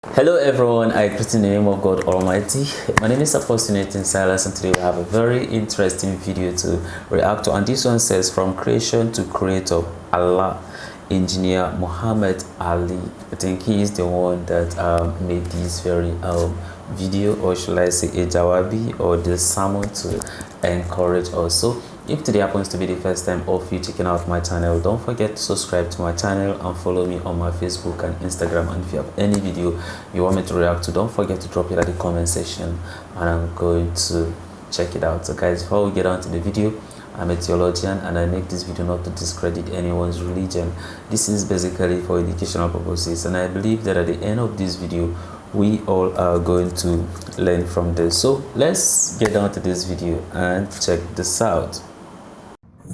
Hello everyone, I greet in the name of God Almighty. My name is Apostle Nathan Silas, and today we have a very interesting video to react to, and this one says from creation to creator, Allah, engineer Muhammad Ali. I think he is the one that made this very video, or should I say a jawabi or the sermon to encourage us. So if today happens to be the first time of you checking out my channel, don't forget to subscribe to my channel and follow me on my Facebook and Instagram. And if you have any video you want me to react to, don't forget to drop it at the comment section and I'm going to check it out. So guys, before we get on to the video, I'm a theologian and I make this video not to discredit anyone's religion. This is basically for educational purposes, and I believe that at the end of this video we all are going to learn from this. So let's get down to this video and check this out.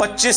25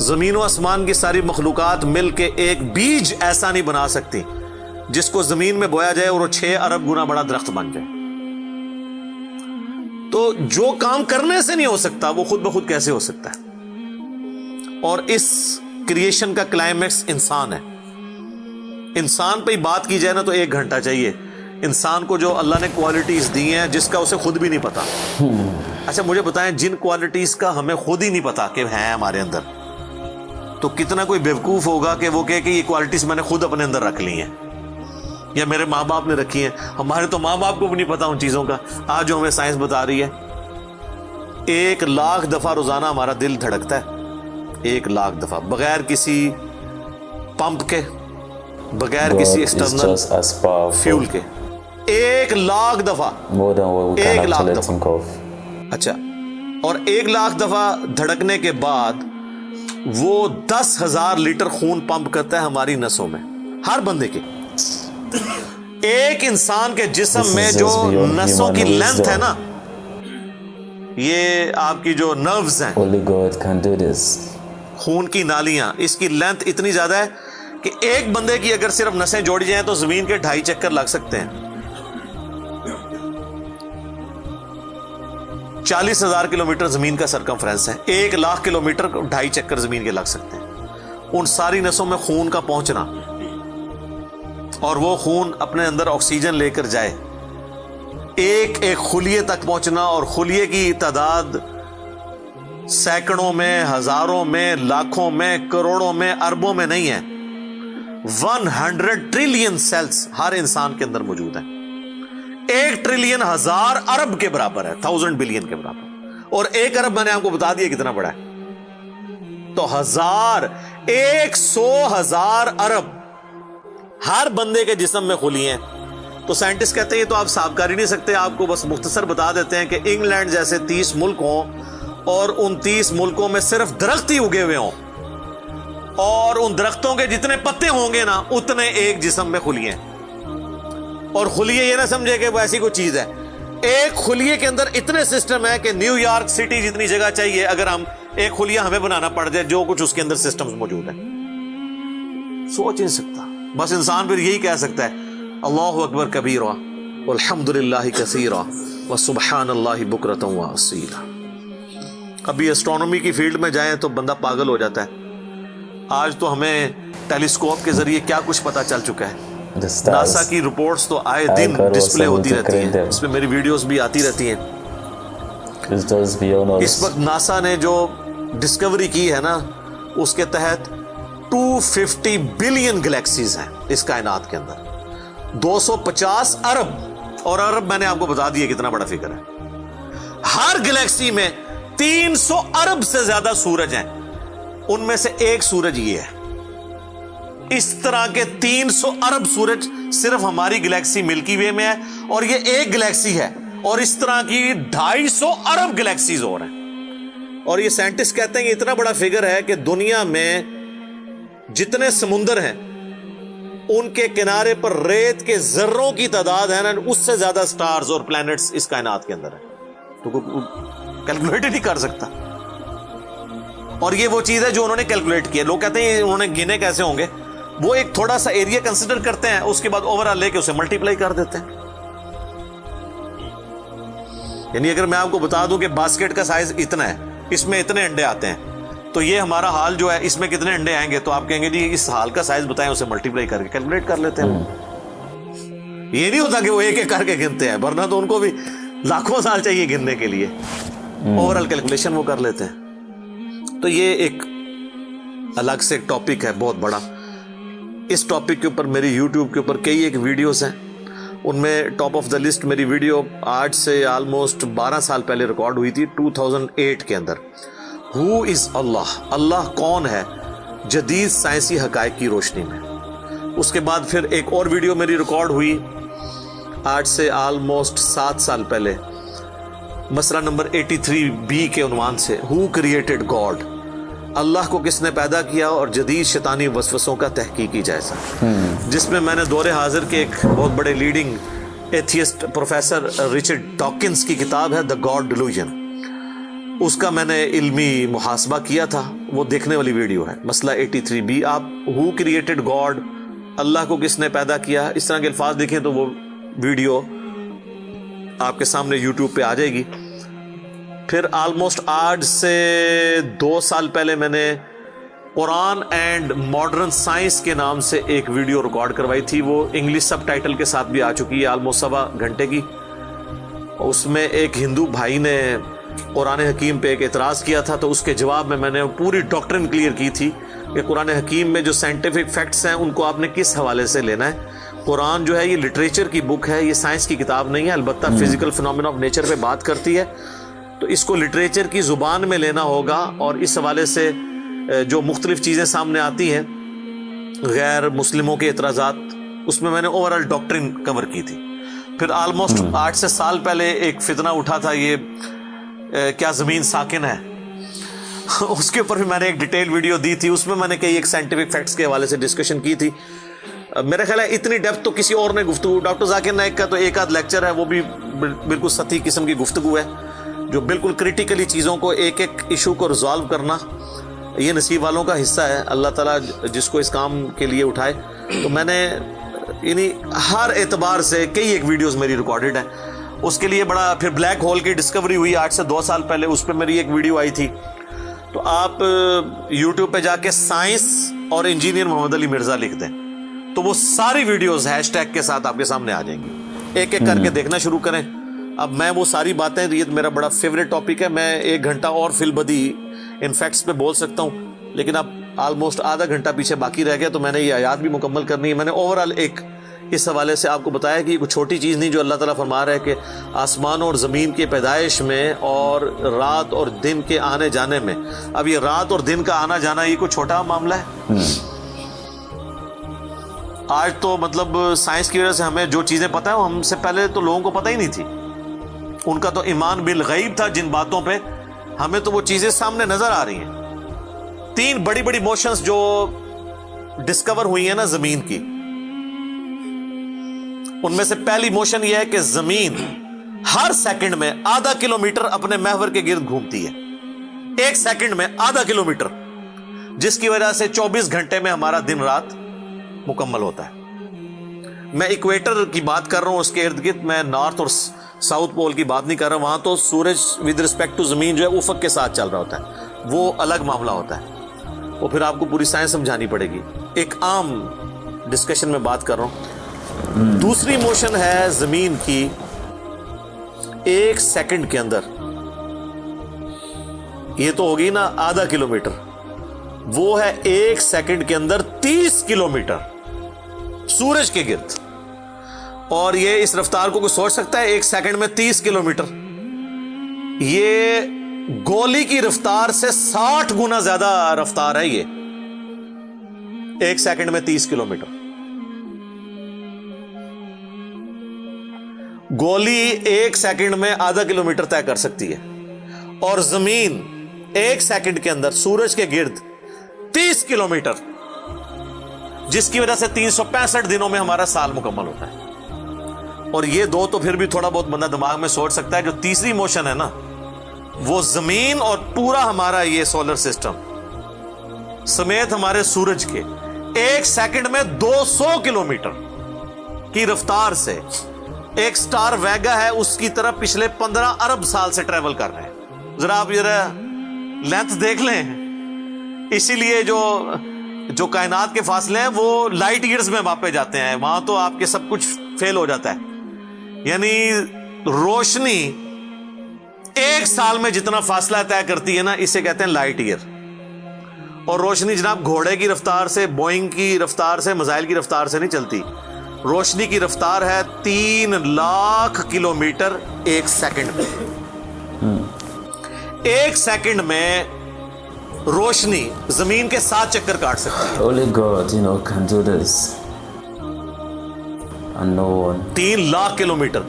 زمین و آسمان کی ساری مخلوقات مل کے ایک بیج ایسا نہیں بنا سکتی جس کو زمین میں بویا جائے اور وہ 6 ارب گنا بڑا درخت بن جائے. تو جو کام کرنے سے نہیں ہو سکتا وہ خود بخود کیسے ہو سکتا ہے؟ اور اس کریشن کا کلائمیکس انسان ہے. انسان پہ ہی بات کی جائے نا تو 1 گھنٹہ چاہیے. انسان کو جو اللہ نے کوالٹیز دی ہیں جس کا اسے خود بھی نہیں پتا. اچھا مجھے بتائیں جن کوالٹیز کا ہمیں خود ہی نہیں پتا کہ ہیں ہمارے اندر, تو کتنا کوئی بیوقوف ہوگا کہ وہ کہے کہ یہ کوالٹیز میں نے خود اپنے اندر رکھ لی ہیں یا میرے ماں باپ نے رکھی ہیں. ہمارے تو ماں باپ کو بھی نہیں پتا ان چیزوں کا. آج جو ہمیں سائنس بتا رہی ہے 1,00,000 دفعہ روزانہ ہمارا دل دھڑکتا ہے. 1,00,000 دفعہ بغیر کسی پمپ کے, بغیر کسی ایکسٹرنل فیول کے. 1,00,000 دفعہ, 1,00,000 دفعہ. اچھا, اور 1,00,000 دفعہ دھڑکنے کے بعد وہ 10,000 لیٹر خون پمپ کرتا ہے ہماری نسوں میں, ہر بندے کے. ایک انسان کے جسم میں جو نسوں کی لینتھ ہے نا, یہ آپ کی جو نروز ہیں, خون کی نالیاں, اس کی لینتھ اتنی زیادہ ہے کہ ایک بندے کی اگر صرف نسیں جوڑی جائیں تو زمین کے 2.5 چکر لگ سکتے ہیں. 40,000 کلومیٹر زمین کا سرکمفرنس ہے. 1,00,000 کلومیٹر 2.5 چکر زمین کے لگ سکتے ہیں. ان ساری نسوں میں خون کا پہنچنا اور وہ خون اپنے اندر آکسیجن لے کر جائے, ایک ایک خلیے تک پہنچنا, اور خلیے کی تعداد سینکڑوں میں, ہزاروں میں, لاکھوں میں, کروڑوں میں, اربوں میں نہیں ہے. 100 ٹریلین سیلز ہر انسان کے اندر موجود ہیں. 1 ٹریلین 1,000 ارب کے برابر ہے, 1,000 بلین کے برابر. اور 1 ارب میں نے آپ کو بتا دیا کتنا بڑا ہے. تو 100,000 ارب ہر بندے کے جسم میں خلی ہیں. تو سائنٹسٹ کہتے ہیں یہ تو آپ صاف کر ہی نہیں سکتے. آپ کو بس مختصر بتا دیتے ہیں کہ انگلینڈ جیسے 30 ملک ہوں اور ان 30 ملکوں میں صرف درخت ہی اگے ہوئے ہوں, اور ان درختوں کے جتنے پتے ہوں گے نا اتنے ایک جسم میں خلیے ہیں. اور خلیے یہ نہ سمجھے کہ وہ ایسی کوئی چیز ہے. ایک خلیے کے اندر اتنے سسٹم ہے کہ نیو یارک سٹی جتنی جگہ چاہیے اگر ہم ایک خلیہ ہمیں بنانا پڑ جائے, جو کچھ اس کے اندر سسٹمز موجود ہیں. سوچ نہیں سکتا. بس انسان پھر یہی کہہ سکتا ہے اللہ اکبر کبیرا والحمد للہ کثیرا وسبحان اللہ بکرۃ واصیلا. ابھی اسٹرانومی کی فیلڈ میں جائیں تو بندہ پاگل ہو جاتا ہے. آج تو ہمیں ٹیلیسکوپ کے ذریعے کیا کچھ پتا چل چکا ہے. ناسا کی رپورٹس تو آئے دن ڈسپلے ہوتی رہتی ہیں, اس میں میری ویڈیوز بھی آتی رہتی ہیں. اس وقت ناسا نے جو ڈسکوری کی ہے نا اس کے تحت 250 بلین گلیکسیز ہیں اس کائنات کے اندر, 250 ارب. اور ارب میں نے آپ کو بتا دیا کتنا بڑا فگر ہے. ہر گلیکسی میں 300 ارب سے زیادہ سورج ہیں, ان میں سے ایک سورج یہ ہے. اس طرح کے 300 ارب سورج صرف ہماری گلیکسی ملکی وے میں ہے, اور یہ ایک گلیکسی ہے, اور اس طرح کی 250 ارب گلیکسیز اور ہیں. اور یہ سائنٹسٹ کہتے ہیں کہ اتنا بڑا فگر ہے کہ دنیا میں جتنے سمندر ہیں ان کے کنارے پر ریت کے ذروں کی تعداد ہے نا, اس سے زیادہ سٹارز اور پلانٹس اس کائنات کے اندر ہے. تو کیلکولیٹ ہی نہیں کر سکتا. اور یہ وہ چیز ہے جو انہوں نے کیلکولیٹ کی ہے. لوگ کہتے ہیں انہوں نے گنے کیسے ہوں گے. وہ ایک تھوڑا سا ایریا کنسیڈر کرتے ہیں, اس کے بعد اوور آل لے کے اسے ملٹیپلائی کر دیتے ہیں. یعنی اگر میں آپ کو بتا دوں کہ باسکٹ کا سائز اتنا ہے, اس میں اتنے انڈے آتے ہیں, تو یہ ہمارا حال جو ہے اس میں کتنے انڈے آئیں گے, تو آپ کہیں گے جی اس حال کا سائز بتائیں, اسے ملٹیپلائی کر کے کیلکولیٹ کر لیتے ہیں. یہ نہیں ہوتا کہ وہ ایک ایک کر کے گنتے ہیں, ورنہ تو ان کو بھی لاکھوں سال چاہیے گننے کے لیے. اوور آل کیلکولیشن وہ کر لیتے ہیں. تو یہ ایک الگ سے ایک ٹاپک ہے بہت بڑا. اس ٹاپک کے اوپر میری یوٹیوب کے اوپر کئی ایک ویڈیوز ہیں, ان میں ٹاپ آف دا لسٹ میری ویڈیو آج سے آلموسٹ 12 سال پہلے ریکارڈ ہوئی تھی 2008 کے اندر. ہو از اللہ, اللہ کون ہے جدید سائنسی حقائق کی روشنی میں. اس کے بعد پھر ایک اور ویڈیو میری ریکارڈ ہوئی آج سے آلموسٹ 7 سال پہلے, مسئلہ نمبر 83B کے عنوان سے, ہو کریٹڈ گاڈ, اللہ کو کس نے پیدا کیا اور جدید شیطانی وسوسوں کا تحقیقی جائزہ, جس میں نے دور حاضر کے ایک بہت بڑے leading atheist professor Richard Dawkins کی کتاب ہے دا گاڈ ڈیلوژن. اس کا میں نے علمی محاسبہ کیا تھا، وہ دیکھنے والی ویڈیو ہے، مسئلہ 83B۔ آپ ہو کریٹڈ گاڈ، اللہ کو کس نے پیدا کیا، اس طرح کے الفاظ دیکھیں تو وہ ویڈیو آپ کے سامنے یوٹیوب پہ آ جائے گی۔ پھر آلموسٹ آج سے 2 سال پہلے میں نے قرآن اینڈ ماڈرن سائنس کے نام سے ایک ویڈیو ریکارڈ کروائی تھی، وہ انگلش سب ٹائٹل کے ساتھ بھی آ چکی ہے، آلموسٹ 1.25 گھنٹے کی۔ اس میں ایک ہندو بھائی نے قرآن حکیم پہ ایک اعتراض کیا تھا، تو اس کے جواب میں نے پوری ڈاکٹرن کلیئر کی تھی کہ قرآن حکیم میں جو سائنٹیفک فیکٹس ہیں ان کو آپ نے کس حوالے سے لینا ہے۔ قرآن جو ہے یہ لٹریچر کی بک ہے، یہ سائنس کی کتاب نہیں ہے، البتہ فزیکل فینومینا آف نیچر پہ بات کرتی ہے، تو اس کو لٹریچر کی زبان میں لینا ہوگا۔ اور اس حوالے سے جو مختلف چیزیں سامنے آتی ہیں، غیر مسلموں کے اعتراضات، اس میں نے اوورال ڈاکٹرن کور کی تھی۔ پھر آلموسٹ 8 سے سال پہلے ایک فتنہ اٹھا تھا، یہ کیا زمین ساکن ہے، اس کے اوپر بھی میں نے ایک ڈیٹیل ویڈیو دی تھی، اس میں نے کئی ایک سائنٹیفک فیکٹس کے حوالے سے ڈسکشن کی تھی۔ میرا خیال ہے اتنی ڈیپتھ تو کسی اور نے گفتگو، ڈاکٹر ذاکر نائک کا تو ایک آدھ لیکچر ہے، وہ بھی بالکل سطحی قسم کی گفتگو ہے، جو بالکل کریٹیکلی چیزوں کو ایک ایک ایشو کو ریزالو کرنا یہ نصیب والوں کا حصہ ہے، اللہ تعالیٰ جس کو اس کام کے لیے اٹھائے۔ تو میں نے یعنی ہر اعتبار سے کئی ایک ویڈیوز میری ریکارڈڈ ہے، اس کے لیے بڑا۔ پھر بلیک ہول کی ڈسکوری ہوئی آج سے 2 سال پہلے، اس پہ میری ایک ویڈیو آئی تھی، تو آپ یوٹیوب پہ جا کے سائنس اور انجینئر محمد علی مرزا لکھ دیں تو وہ ساری ویڈیوز ہیش ٹیگ کے ساتھ آپ کے سامنے آ جائیں گی، ایک ایک کر کے دیکھنا شروع کریں۔ اب میں وہ ساری باتیں، یہ میرا بڑا فیوریٹ ٹاپک ہے، میں 1 گھنٹہ اور فی البدی ان فیکٹس پہ بول سکتا ہوں، لیکن اب آلموسٹ آدھا گھنٹہ پیچھے باقی رہ گیا، تو میں نے یہ آیات بھی مکمل کرنی ہے۔ میں نے اوورال ایک اس حوالے سے آپ کو بتایا کہ یہ کوئی چھوٹی چیز نہیں جو اللہ تعالیٰ فرما رہا ہے کہ آسمان اور زمین کے پیدائش میں اور رات اور دن کے آنے جانے میں، اب یہ رات اور دن کا آنا جانا یہ کوئی چھوٹا معاملہ ہے؟ آج تو مطلب سائنس کی وجہ سے ہمیں جو چیزیں پتہ ہیں ہم سے پہلے تو لوگوں کو پتہ ہی نہیں تھی، ان کا تو ایمان بالغیب تھا جن باتوں پہ، ہمیں تو وہ چیزیں سامنے نظر آ رہی ہیں۔ 3 بڑی بڑی موشنز جو ڈسکور ہوئی ہیں نا زمین کی، ان میں سے پہلی موشن یہ ہے کہ زمین ہر سیکنڈ میں ½ کلومیٹر اپنے محور کے گرد گھومتی ہے، 1 سیکنڈ میں ½ کلومیٹر، جس کی وجہ سے 24 گھنٹے میں ہمارا دن رات مکمل ہوتا ہے۔ میں ایکویٹر کی بات کر رہا ہوں، اس کے ارد گرد، میں نارتھ اور ساؤتھ پول کی بات نہیں کر رہا، وہاں تو سورج ود رسپیکٹ ٹو زمین جو ہے افق کے ساتھ چل رہا ہوتا ہے، وہ الگ معاملہ ہوتا ہے، وہ پھر آپ کو پوری سائنس سمجھانی پڑے گی، ایک عام ڈسکشن میں بات کر رہا ہوں۔ دوسری موشن ہے زمین کی 1 سیکنڈ کے اندر، یہ تو ہوگی نا ½ کلومیٹر، وہ ہے 1 سیکنڈ کے اندر 30 کلومیٹر سورج کے گرد۔ اور یہ اس رفتار کو کوئی سوچ سکتا ہے 1 سیکنڈ میں 30 کلومیٹر؟ یہ گولی کی رفتار سے 60 گنا زیادہ رفتار ہے، یہ 1 سیکنڈ میں 30 کلومیٹر۔ گولی 1 سیکنڈ میں ½ کلومیٹر طے کر سکتی ہے، اور زمین 1 سیکنڈ کے اندر سورج کے گرد 30 کلومیٹر، جس کی وجہ سے 365 دنوں میں ہمارا سال مکمل ہوتا ہے۔ اور یہ 2 تو پھر بھی تھوڑا بہت بندہ دماغ میں سوچ سکتا ہے، جو تیسری موشن ہے نا، وہ زمین اور پورا ہمارا یہ سولر سسٹم سمیت ہمارے سورج کے 1 سیکنڈ میں 200 کلومیٹر کی رفتار سے ایک سٹار ویگا ہے، اس کی طرف پچھلے 15 ارب سال سے ٹریول کر رہے ہیں۔ ذرا آپ ذرا لینتھ دیکھ لیں، اسی لیے جو کائنات کے فاصلے ہیں وہ لائٹ ایئرز میں ماپے جاتے ہیں، وہاں تو آپ کے سب کچھ فیل ہو جاتا ہے۔ یعنی روشنی 1 سال میں جتنا فاصلہ طے کرتی ہے نا، اسے کہتے ہیں لائٹ ایئر۔ اور روشنی جناب گھوڑے کی رفتار سے، بوئنگ کی رفتار سے، میزائل کی رفتار سے نہیں چلتی، روشنی کی رفتار ہے 3 لاکھ کلومیٹر 1 سیکنڈ میں۔ 1 سیکنڈ میں روشنی زمین کے 7 چکر کاٹ سکتی ہے۔ Only God, can do this. And no one. 3 lakh kilometre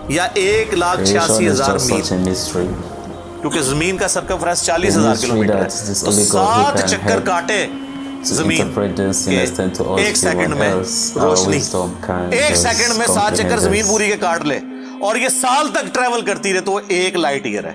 یا 1,86,000 میل، کیونکہ زمین کا سرکمفرنس 40,000 کلومیٹر ہے، تو 7 چکر کاٹے زمین کے 1 سیکنڈ میں روشنی، 1 سیکنڈ میں 7 چکر زمین پوری کے کاٹ لے، اور یہ سال تک ٹریول کرتی رہے، تو وہ 1 لائٹ ایئر ہے۔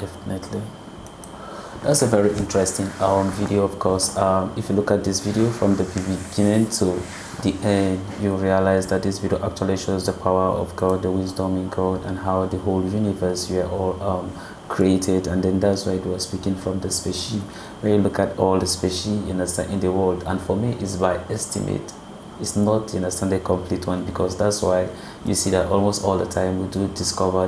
Definitely. That's a very interesting video, of course. If you look at this video from the beginning to the end, you realize that this video actually shows the power of God, the wisdom in God, and how the whole universe we are all created. And then that's why it was speaking from the species. When you look at all the species in the world, and for me it's by estimate. It's not the complete one, because that's why you see that almost all the time we do discover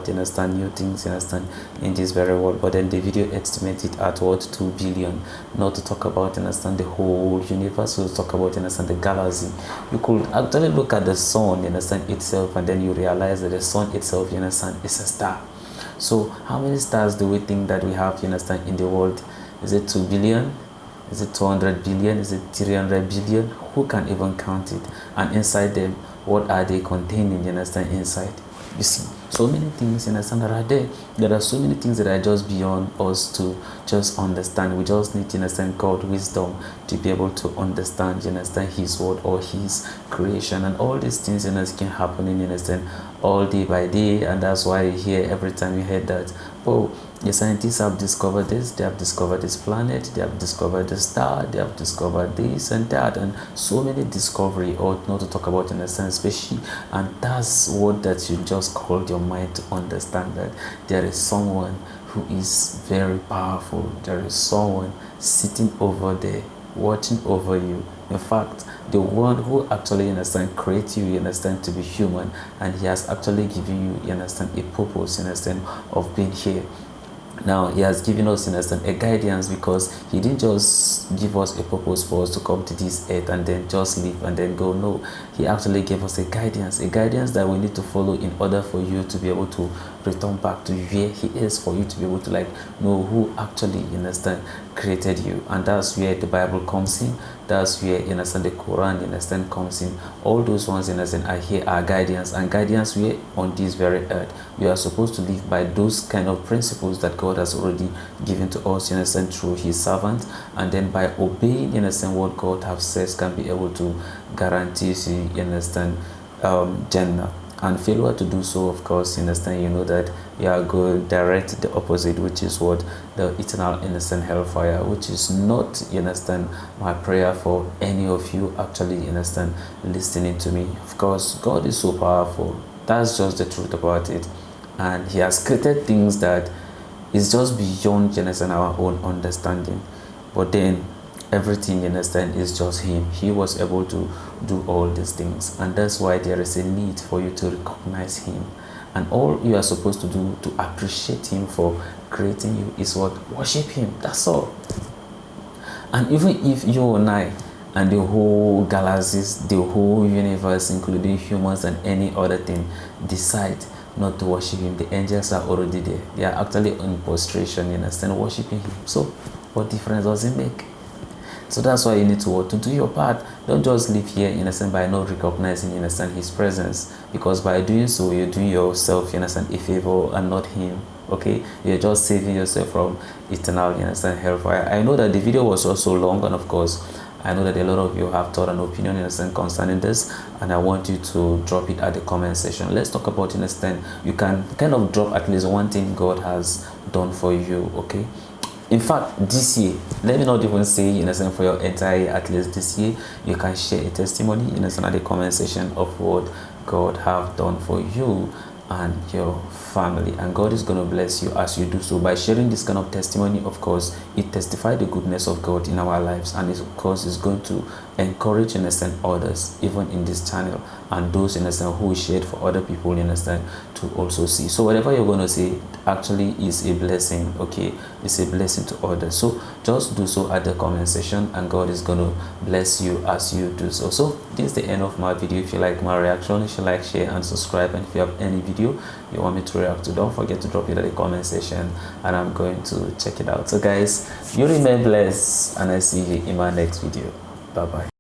new things in this very world. But then the video estimates it at what, 2 billion, not to talk about the whole universe. We'll talk about the galaxy. You could actually look at the sun itself, and then you realize that the sun itself is a star. So how many stars do we think that we have in the world? Is it 2 billion? Is it 200 billion? Is it 300 billion? Who can even count it? And inside them, what are they containing, inside? You see, so many things, that are there. There are so many things that are just beyond us to just understand. We just need, God's wisdom to be able to understand, His word or His creation. And all these things, can happen, all day by day. And that's why here, every time you hear that, oh, The scientists have discovered this, they have discovered this planet, they have discovered the star, they have discovered this and that, and so many discovery, or not to talk about in a sense, especially, and that's what that you just called your mind to understand that there is someone who is very powerful, there is someone sitting over there, watching over you. In fact, the one who actually, you understand, create you understand, to be human, and he has actually given you understand, a purpose, you understand, of being here. Now he has given us understand, a guidance, because he didn't just give us a purpose for us to come to this earth and then just live and then go. No, he actually gave us a guidance that we need to follow in order for you to be able to return back to where he is, for you to be able to like know who actually, you understand, created you. And that's where the Bible comes in, that's where, you understand, the Quran, you understand, comes in. All those ones, you understand, are here, are guidance, and guidance we on this very earth. We are supposed to live by those kind of principles that God has already given to us, you understand, through his servant, and then by obeying, you understand, what God has said, can be able to guarantee you understand, Jannah. And failure to do so, of course, you understand, you know that you are going direct the opposite, which is what? The eternal innocent hellfire, which is not, you understand, my prayer for any of you actually, you understand, listening to me. Of course, God is so powerful. That's just the truth about it. And he has created things that is just beyond, you understand, our own understanding. But then everything, you understand, is just him. He was able to do all these things, and that's why there is a need for you to recognize him. And all you are supposed to do to appreciate him for creating you is what? Worship him. That's all. And even if you and I and the whole galaxies, the whole universe, including humans and any other thing, decide not to worship him, the angels are already there. They are actually in prostration, you understand, worshiping him. So what difference does it make? So that's why you need to do your part. Don't just live here, you understand, by not recognizing, you understand, his presence. Because by doing so, you're doing yourself, you understand, a favor and not him. Okay, you're just saving yourself from eternal, you understand, hellfire. I know that the video was also long, and of course, I know that a lot of you have thought and opinion, you understand, concerning this, and I want you to drop it at the comment section. Let's talk about, you understand, you can kind of drop at least one thing God has done for you. Okay, in fact, this year, let me not even say, you understand, for your entire year, at least this year, you can share a testimony, you understand, at the comment section of what God have done for you and your family, and God is going to bless you as you do so. By sharing this kind of testimony, of course, it testifies the goodness of God in our lives, and it, of course, is going to encourage, you understand, others even in this channel, and those, you understand, who shared for other people, you understand, to also see. So whatever you're going to say actually is a blessing. Okay, it's a blessing to others. So just do so at the comment section, and God is going to bless you as you do so. So this is the end of my video. If you like my reaction, you should like, share and subscribe, and if you have any video you want me to react to, don't forget to drop it at the comment section, and I'm going to check it out. So guys, you remain blessed, and I see you in my next video. Bye bye.